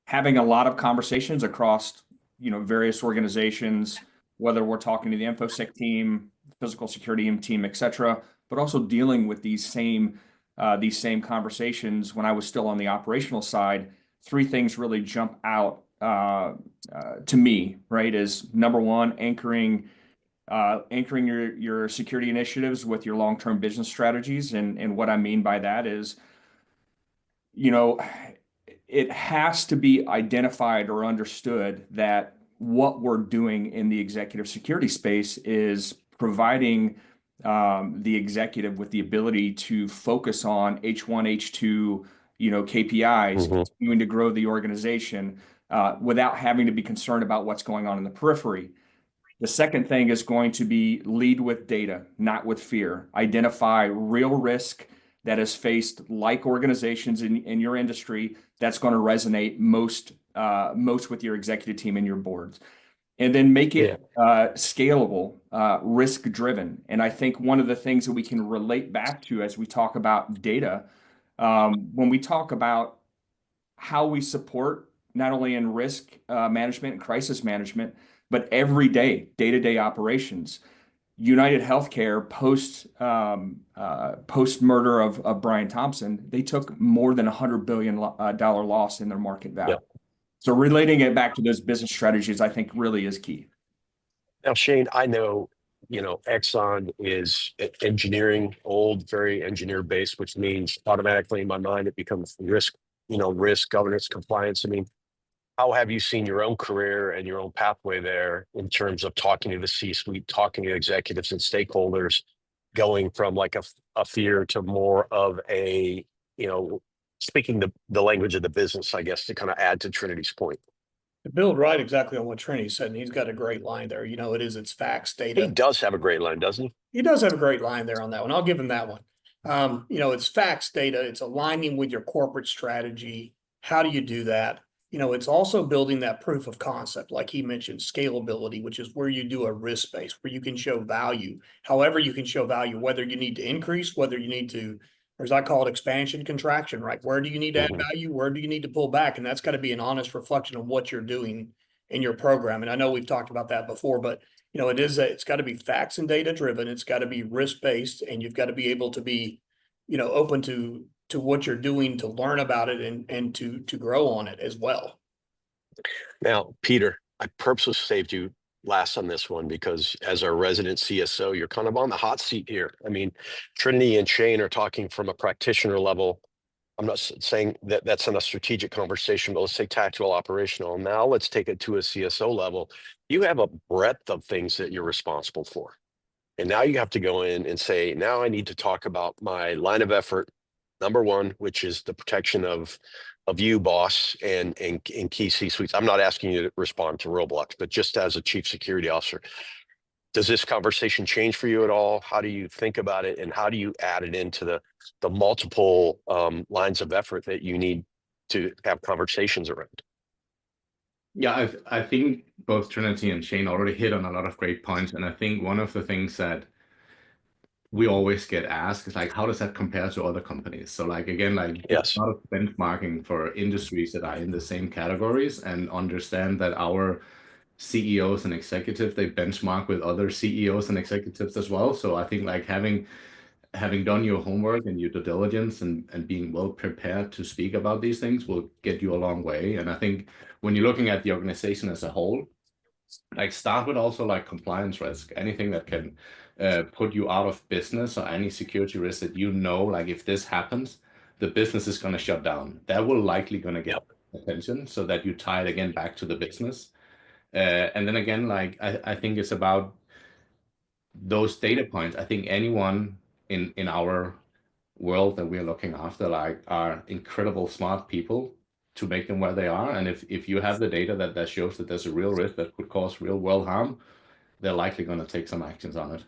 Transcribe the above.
having a lot of conversations across, various organizations, whether we're talking to the InfoSec team, physical security team, et cetera, but also dealing with these same conversations when I was still on the operational side. Three things really jump out to me, right? Is number one, anchoring your security initiatives with your long-term business strategies. And what I mean by that is, you know, it has to be identified or understood that what we're doing in the executive security space is providing the executive with the ability to focus on H1, H2, KPIs, continuing to grow the organization without having to be concerned about what's going on in the periphery. The second thing is going to be lead with data, not with fear. Identify real risk that is faced like organizations in your industry that's going to resonate most with your executive team and your boards. And then make it scalable, risk driven. And I think one of the things that we can relate back to as we talk about data, when we talk about how we support not only in risk management and crisis management, but every day, day-to-day operations. United Healthcare post murder of Brian Thompson, they took more than $100 billion loss in their market value. Yep. So relating it back to those business strategies, I think really is key. Now, Shane, I know, Exxon is engineering, old, very engineer based, which means automatically in my mind, it becomes risk, risk, governance, compliance. I mean, how have you seen your own career and your own pathway there in terms of talking to the C-suite, talking to executives and stakeholders, going from like a fear to more of a, speaking the language of the business, I guess, to kind of add to Trinity's point? To build right exactly on what Trinity said, and he's got a great line there. It's facts, data. He does have a great line, doesn't he? He does have a great line there on that one. I'll give him that one. It's facts, data. It's aligning with your corporate strategy. How do you do that? It's also building that proof of concept, like he mentioned, scalability, which is where you do a risk base, where you can show value. However, you can show value, whether you need to increase, whether you need to, or as I call it, expansion, contraction, right? Where do you need to add value? Where do you need to pull back? And that's got to be an honest reflection of what you're doing in your program. And I know we've talked about that before, but it's got to be facts and data driven. It's got to be risk based, and you've got to be able to be, open to what you're doing, to learn about it and to grow on it as well. Now, Peter, I purposely saved you last on this one because as our resident CSO, you're kind of on the hot seat here. I mean, Trinity and Shane are talking from a practitioner level. I'm not saying that that's in a strategic conversation, but let's say tactical, operational. Now let's take it to a CSO level. You have a breadth of things that you're responsible for. And now you have to go in and say, now I need to talk about my line of effort, number one, which is the protection of you, boss, and key C-suites. I'm not asking you to respond to roadblocks, but just as a chief security officer, does this conversation change for you at all? How do you think about it, and how do you add it into the multiple lines of effort that you need to have conversations around? Yeah, I think both Trinity and Shane already hit on a lot of great points. And I think one of the things that we always get asked is like, how does that compare to other companies? So like, again, like Yes. a lot of benchmarking for industries that are in the same categories, and understand that our CEOs and executives, they benchmark with other CEOs and executives as well. So I think like having done your homework and your due diligence and being well prepared to speak about these things will get you a long way. And I think when you're looking at the organization as a whole, like start with also like compliance risk, anything that can put you out of business, or any security risk that like if this happens, the business is going to shut down. That will likely going to get attention, so that you tie it again back to the business. And then again, like I think it's about those data points. I think anyone in our world that we're looking after like are incredible smart people to make them where they are. And if you have the data that shows that there's a real risk that could cause real world harm, they're likely going to take some actions on it.